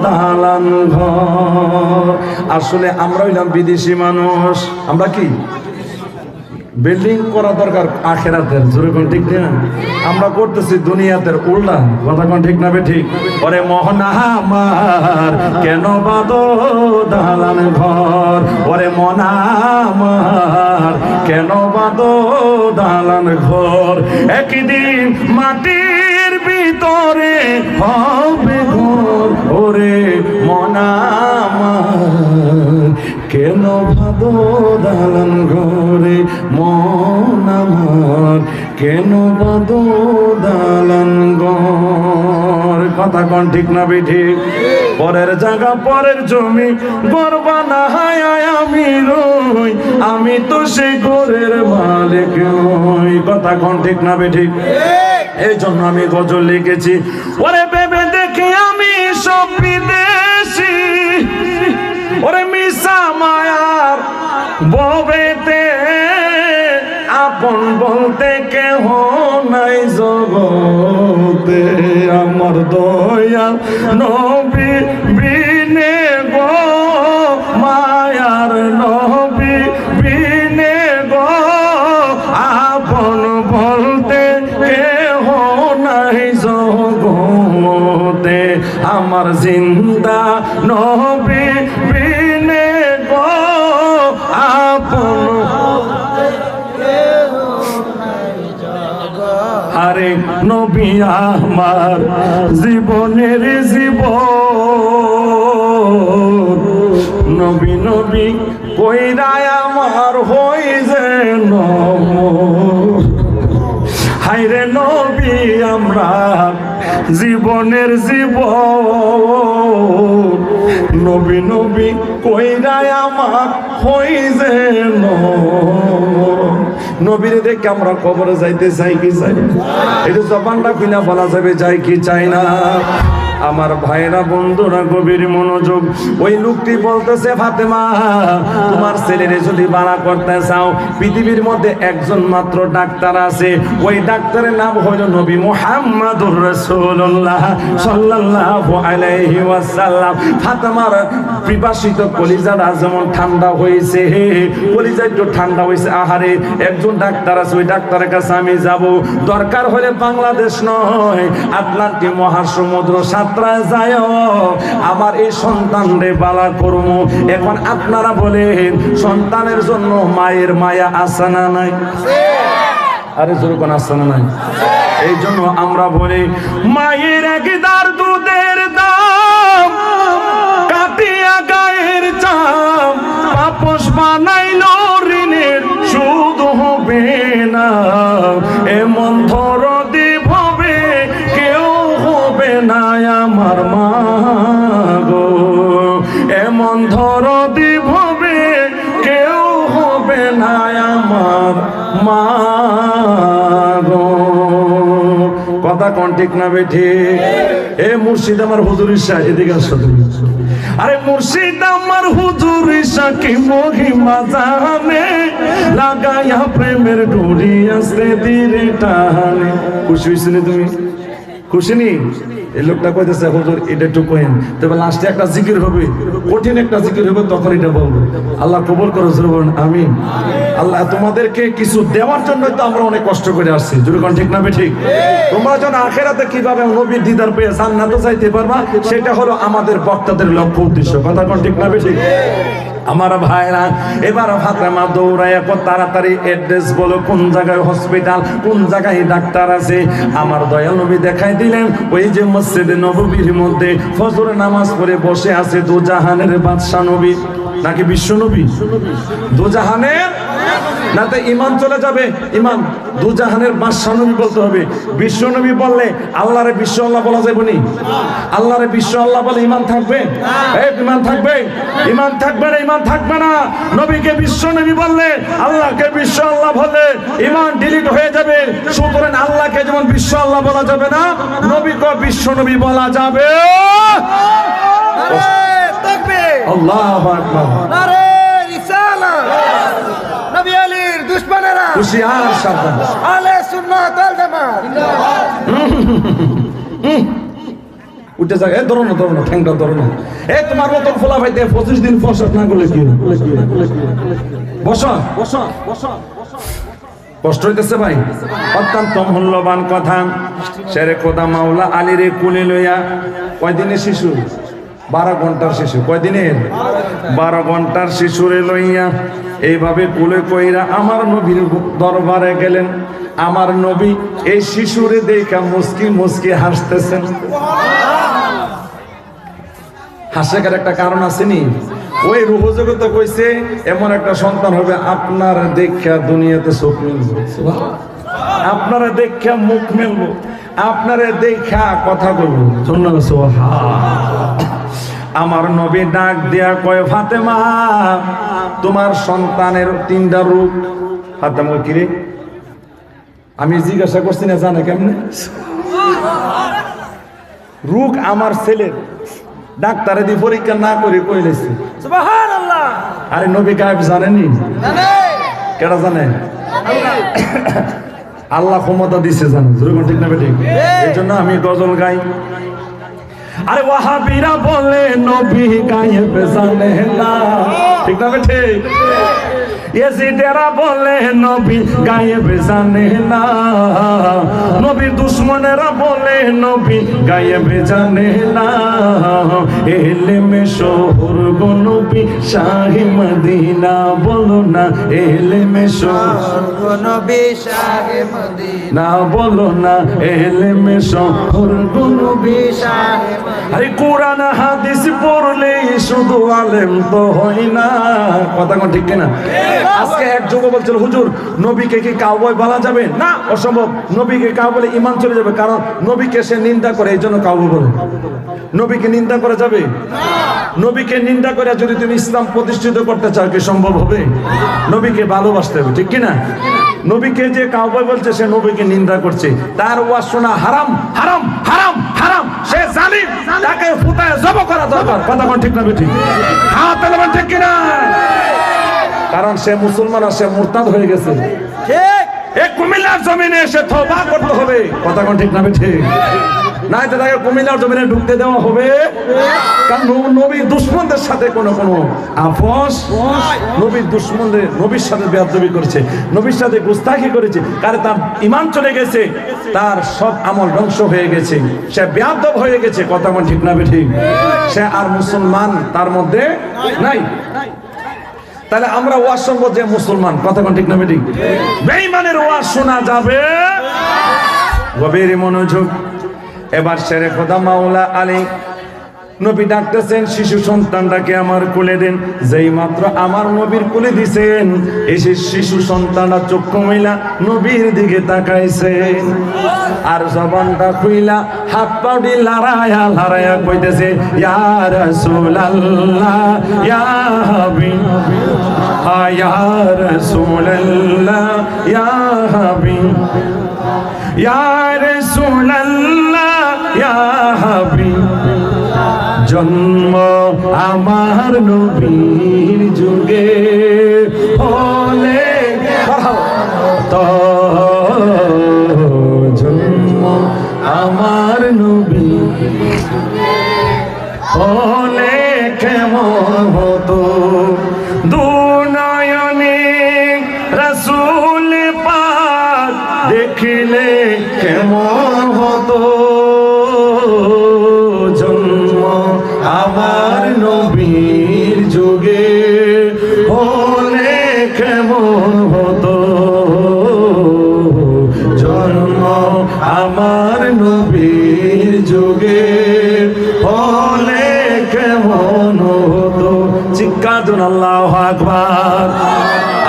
দালান ঘর। আসলে আমরা হইলাম বিদেশি মানুষ, আমরা কি বিল্ডিং করা দরকার আখেরাতের, জোরে কোন ঠিক না? আমরা করতেছি দুনিয়াতের উল্টা, কথা কোন ঠিক না বে ঠিক? ওরে মোহনা আমার কেন বাদো দালান ঘর, ওরে মনা আমার কেন বাদো দালান ঘর, একদিন মাটির ভিতরে হবে ঘর, ওরে মনা আমার কেন ভাদো দালান ঘরে মন আমার কেন বাদো দালান ঘর। কথা কোন ঠিক না বে ঠিক? পরের জায়গা পরের জমি গর্ব না হায় আমি রই, আমি তো সেই ঘরের মালিক নই। কথা কোন ঠিক না বে ঠিক? এই জন্য আমি গজল লিখেছি, ওরে ভেবে দেখি আমি সব বিদেশি, ওরে মিশা মায়ার ববেতে আপন বলতে কেহ নাই জগতে, আমার দয়াল নবী বিনে গো মায়ার নবী বিনে গো আপন বলতে কেহ নাই জগতে, আমার জিন্দা নবী বিনে গো আপন। আরে নবী আমার জীবনের জীবন, নবী নবী কইরায় আমার হই যে হায়রে নবী আমরা জীবনের জীবন, নবী নবী কইরায় আমার হই যে নবীরে দেখে আমরা কবরে যাইতে চাই কি চাই? এটা জবানটা খুলে বলা যাবে চাই কি চাই না? আমার ভাইরা বন্ধুরা গভীর মনোযোগ, ওই লোকটি বলতেছে ফাতেমা তোমার ছেলেরে যদি বাড়া করতে চাও, পৃথিবীর মধ্যে একজন মাত্র ডাক্তার আছে, ওই ডাক্তারের নাম হলো নবী মুহাম্মদুর রাসূলুল্লাহ সাল্লাল্লাহু আলাইহি ওয়াসাল্লাম। ফাতেমার পিপাসিত কলিজাটা যেমন ঠান্ডা হয়েছে, কলিজা একটু ঠান্ডা হয়েছে, আহারে একজন ডাক্তার আছে, ওই ডাক্তারের কাছে আমি যাব, দরকার হলে বাংলাদেশ নয় আটলান্টিক মহাসমুদ্র সাঁতরায় যায় আমার এই সন্তান রে বালা করব। এখন আপনারা বলেন সন্তানের জন্য মায়ের মায়া আছে না নাই? আরে জোর কোন আছে না নাই? এই জন্য আমরা বলি মায়ের একদার দুধের দাম কাটিয়া গায়ের চাম, আপস বানাইল ঋণের সুদ হবে না, এমন ধরদি ভাবে কেউ হবে না আমার মা গো, এমন ধরদি ভাবে কেউ হবে না আমার মা গো। কথা কোন ঠিক না বেঠি? এ মুর্শিদ আমার হুজুর ঈশা, এদিকে আসো তুমি। আরে মুর্শিদ আমার হুজুর ঈশা কি মহিমা জানে, লাগাইয়া প্রেমের ডুরি আসতে ধীরে টানে। খুশি হইছ নি তুমি? খুশি নি? এই লোকটা কইতেছে হুজুর এটা একটু কইেন, তবে লাস্টে একটা জিকির হবে, কঠিন একটা জিকির হবে, তখন এটা বলবো। আল্লাহ কবুল করো, জোরে আমিন। আল্লাহ তোমাদেরকে কিছু দেওয়ার জন্য তো আমরা অনেক কষ্ট করে আসছি, জোরে কোন ঠিক না বে ঠিক? তোমরা যেন আখেরাতে কিভাবে নবীর দিদার পেয়ে জান্নাতে যাইতে পারবা, সেটা হলো আমাদের বক্তাদের লক্ষ্য উদ্দেশ্য। কথা কোন ঠিক না বে ঠিক? আমার ভাইরা এবার ফাতেমা দৌড়ায় তাড়াতাড়ি অ্যাড্রেস বলো, কোন জায়গায় হসপিটাল, কোন জায়গায় ডাক্তার আছে। আমার দয়াল নবী দেখাই দিলেন ওই যে মসজিদে নববীর মধ্যে ফজরের নামাজ পড়ে বসে আছে দুজাহানের বাদশা নবী, নাকি বিশ্ব নবী? দুজাহানের না তো ইমান চলে যাবে, ইমান দুজাহানের বাদশা নবী বলতে হবে। বিশ্ব নবী বললে আল্লাহরে বিশ্ব আল্লাহ বলা যাবে নি? আল্লাহরে বিশ্ব আল্লাহ বলে ইমান থাকবে? এই ইমান থাকবে? ইমান থাকবে না, ইমান থাকবে না। নবীকে বিশ্ব নবী বললে, আল্লাহকে বিশ্ব আল্লাহ বললে ইমান ডিলিট হয়ে যাবে। সুতরাং আল্লাহকে যেমন বিশ্ব আল্লাহ বলা যাবে না, নবীকে বিশ্ব নবী বলা যাবে। আল্লাহু আকবার। নারে রিসালাত, নবী আলীর দুশমনেরা হুশিয়ার সাবধান। আহলে সুন্নাত ওয়াল জামাত উঠে যাক, এই ধরো না ঠ্যাংটা ধরো না। এই তোমার মতো ফোলা ভাইতে 25 দিন ফসল না করলে কি হবে? বসো কষ্ট হইতেছে ভাই। অত্যন্ত মূল্যবান কথা। শেরে খোদা মাওলা আলীরে কুলে লইয়া কয়দিনের শিশু? 12 ঘন্টার শিশু। কয়দিনের? 12 ঘন্টার শিশুরে লইয়া এইভাবে কুলে কইরা আমার নবীর দরবারে গেলেন। আমার নবী এই শিশুরে দেখা মুস্কি মুস্কি হাসতেছেন। হাসের একটা কারণ আছে নি? ওই রূহ জগতে কইছে এমন একটা সন্তান হবে আপনার দেখা দুনিয়াতে চোখ মিলবে, আপনারা দেখা মুখ মিলবো, আপনারা দেখা কথা বলবো। আমার নবী ডাক দিয়া কয় ফাতেমা তোমার সন্তানের 3টা রূপ। ফাতেমা কি রে? আমি জিজ্ঞাসা করছি না জানে কেমনে? রোগ আমার ছেলের ডাক্তারে দিয়ে পরীক্ষা না করে কইলেছে। সুবহানাল্লাহ। আরে নবী গায়েব জানেনি? কেডা জানে? আল্লাহ ক্ষমতা দিছে জানো। যেরকম ঠিক না ঠিক? এই জন্য আমি গজল গাই। আরে ওয়াহাবিরা বলে নবী গায়েব জানে না, ঠিক না ঠিক? ইয়াজিদেরা বলে নবী গায়েব জানে না, নবীর দুশমনেরা বলে নবী গায়েব জানে না। এলেমে শহর গো নবী শাহে মদিনা, বলো না এলেমে শহর গো নবী শাহে মদিনা, না বলো না এলেমে শহর গো নবী শাহে মদিনা। আরে কোরআন হাদিস পড়লে শুধু আলেম তো হয় না। কথা কোন ঠিক কিনা? আজকে এক যুবক বলছিল হুজুর নবীকে কি কাউবয় বলা যাবে না? অসম্ভব। নবীকে কাউ বলে ইমান চলে যাবে, কারণ নবীকে সে নিন্দা করে, এই জন্য কাউবয় বলে। নবীকে নিন্দা করা যাবে? নবীকে নিন্দা করে যদি তুমি ইসলাম প্রতিষ্ঠিত করতে চাও কি সম্ভব হবে? নবীকে ভালোবাসতে হবে, ঠিক কিনা? নবীকে যে কাউবয় বলছে সে নবীকে নিন্দা করছে, তার ওয়াজ শোনা হারাম হারাম হারাম হারাম। সে জালিম, তাকে ফুটায় জবাই করা দরকার। কথা কোন ঠিক না ঠিক? হ্যাঁ তাহলে ঠিক কিনা? কারণ সে মুসলমান আর সে মুরতাদ হয়ে গেছে। ঠিক। এই কুমিল্লার জমিনে এসে তওবা করতে হবে। কথা কোন ঠিক না ঠিক? না এটা তাকে কুমিল্লার জমিনে ঢুকতে দেওয়া হবে? কারণ নবীর দুশমনদের সাথে কোনো আপোষ, নবীর দুশমনদের নবীর সাথে বেয়াদবি করেছে, নবীর সাথে গুস্তাখি করেছে, কারণ তার ঈমান চলে গেছে, তার সব আমল ধ্বংস হয়ে গেছে, সে বেয়াদব হয়ে গেছে। কথা কোন ঠিক না ঠিক? সে আর মুসলমান তার মধ্যে নাই। তাহলে আমরা ওয়াজ শুনবো যে মুসলমান। কথা কোন ঠিক না ঠিক? বেঈমানের ওয়াজ শোনা যাবে? গভীর মনোযোগ। এবার শেরে খোদা মাওলা আলী নবী ডাকতেছেন শিশু সন্তানটাকে আমার কোলে দেন। যেই মাত্র আমার নবীর কোলে দিছেন, এই শিশু সন্তানটা চক্ষু মেলা নবীর দিকে তাকাইছে, আর জবানটা খুইলা হাত পাউডি লড়ায়া লড়ায়া কইতেছে ইয়া রাসূলুল্লাহ ইয়া হাবিব ইয়া রাসূলুল্লাহ ইয়া হাবিব ইয়া রাসূলুল্লাহ ইয়া হাবিব। জন্ম আমার নবীর যুগে হলে তো জন্ম আমার নবীর হলে কেমন হতো, দুনয়নে রাসূল পাক দেখিলে কেমন হতো, জন্ম আমার নবীর যুগে হলে কেমন হতো, জন্ম আমার নবীর যুগে হলে কেমন হতো। চিৎকার দিন আল্লাহু আকবার।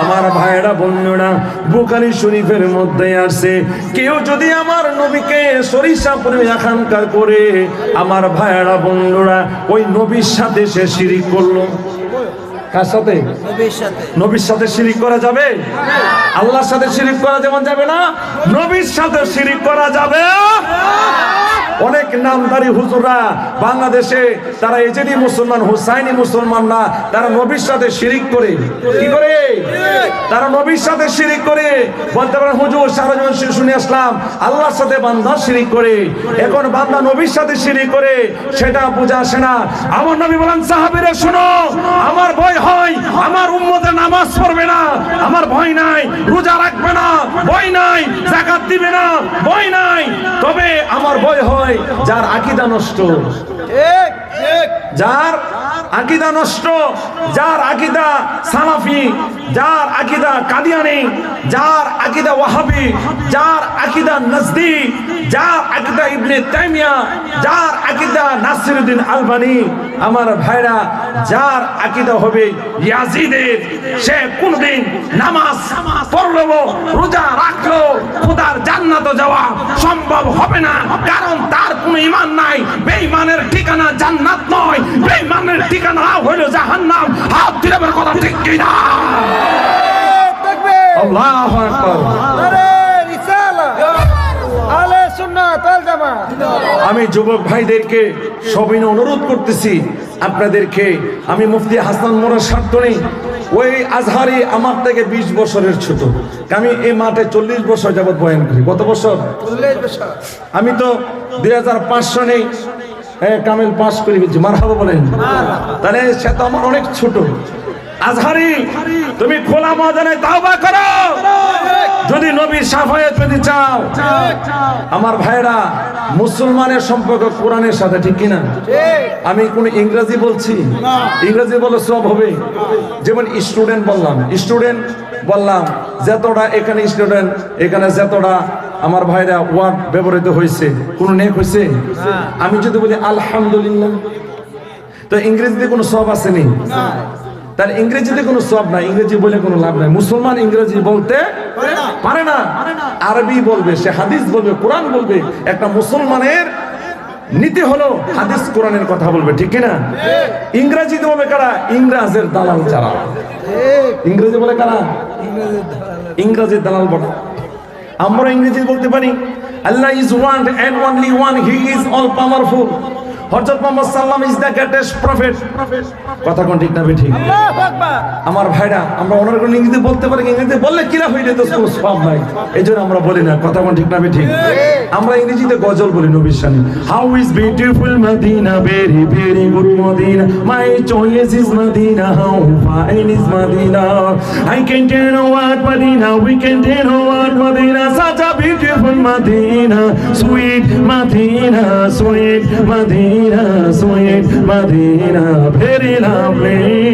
আমার ভাইরা বন্ধুরা, বুখারী শরীফের মধ্যে আসছে, কেউ যদি আমার নবীকে সরিষা পরিমাণ আকাঙ্ক্ষা করে, আমার ভাইরা বন্ধুরা ওই নবীর সাথে সে শিরিক করলো। কার সাথে? নবীর সাথে। নবীর সাথে শিরিক করা যাবে? আল্লাহর সাথে শিরিক করা যেমন যাবে না, নবীর সাথে শিরিক করা যাবে। অনেক নামধারী হুজুররা বাংলাদেশে তারা এজেডি মুসলমান, হুসাইনি মুসলমান না, তারা নবীর সাথে শিরিক করে। কি করে? তারা নবীর সাথে শিরিক করে। বলতে পারেন হুজুর সারা জীবন শুনে আসলাম আল্লাহর সাথে বান্দা শিরিক করে, এখন বান্দা নবীর সাথে শিরিক করে, সেটা বোঝা আসে না। আমার নবী বলেন সাহাবীরা শোনো, আমার ভয় হয় আমার উম্মতের নামাজ পড়বে না, আমার ভয় নাই, রোজা রাখবে না ভয় নাই, যাকাত দিবে না ভয় নাই, তবে আমার ভয় হয় যার আকীদা নষ্ট, ঠিক ঠিক। যার আকীদা নষ্ট, যার আকীদা সালাফি, যার আকীদা কাদিয়ানি, যার আকীদা ওয়াহাবি, যার আকীদা নাজদি, যার আকীদা ইবনে তাইমিয়া, যার আকীদা নাসিরউদ্দিন আলবানী, আমার ভাইরা যার আকীদা হবে ইয়াজিদের, সে কোনদিন নামাজ পড়লেও রোজা রাখলেও খোদার জান্নাতে যাওয়া সম্ভব হবে না, কারণ তার কোনো ঈমান নাই। বেঈমানের ঠিকানা জান্নাত নয়, বেঈমানের ঠিকানা হলো জাহান্নাম। হাত তুলে বল কথা ঠিক কি না? তাকবীর। আল্লাহু আকবার। নারে রিসালাত। আহলে সুন্নাত ওয়াল জামাত। আমি যুবক ভাইদেরকে সবিনয় অনুরোধ করতেছি, আপনাদেরকে আমি মুফতি হাসান মোরার স্বার্থ নেই, ওই আজহারি আমার থেকে 20 বছরের ছোট, আমি এই মাঠে 40 বছর যাবত বয়ান করি। কত বছর? 40 বছর। আমি তো 2005 সনে কামেল পাস করে গেছি। মারহাবা বলেন। তাহলে সে তো আমার অনেক ছোট। আজহারি তুমি খোলা ময়দানে তাওবা করো, যদি নবীর শাফায়াত পেতে চাও। আমার ভাইরা, মুসলমানের সম্পর্ক কোরআনের সাথে, ঠিক কিনা? ঠিক। আমি কোন ইংরেজি বলছি? ইংরেজি বলে সব হবে। যেমন স্টুডেন্ট বললাম, স্টুডেন্ট বললাম, যতটা এখানে স্টুডেন্ট, এখানে যতটা আমার ভাইরা ওয়ার্ড ব্যবহৃত হয়েছে, কোন নেক হয়েছে? আমি যদি বলি আলহামদুলিল্লাহ, তো ইংরেজিতে কোনো সব আসেনি, তার ইংরেজিতে কোনো সব নাই, ইংরেজি বলে কোনো লাভ নাই। মুসলমান ইংরেজি বলতে পারে না, আরবি বলবে, সে হাদিস বলবে, কোরআন বলবে। একটা মুসলমানের নীতি হলো হাদিস কোরআনের কথা বলবে, ঠিক কিনা? ইংরেজি বলবে কারা? ইংরেজের দালাল যারা। ইংরেজি বলে কারা? ইংরেজের দালাল বলে। আমরা ইংরেজি বলতে পারি Allah is one and only one, he is all powerful, হযরত মুহাম্মদ সাল্লাল্লাহু আলাইহি ওয়াসাল্লাম ইজ দ্য গ্রেটেস্ট প্রফেট। কথা কোন ঠিক না ঠিক? আল্লাহু আকবার। আমার ভাইরা, আমরা অনেক ইংরেজি বলতে পারি, ইংরেজি বললে কিরা হয়ে যেত, কোনো সব নাই, এই জন্য আমরা বলি না। কথা কোন ঠিক না ঠিক? আমরা ইংরেজিতে গজল বলি নবীর শানে। How is beautiful Medina, very very good Medina, my choice is Medina, how fine is Medina, I can tell what Medina, we can tell what Medina, such a beautiful Medina, sweet Medina, sweet Medina, sweet Medina, very lovely.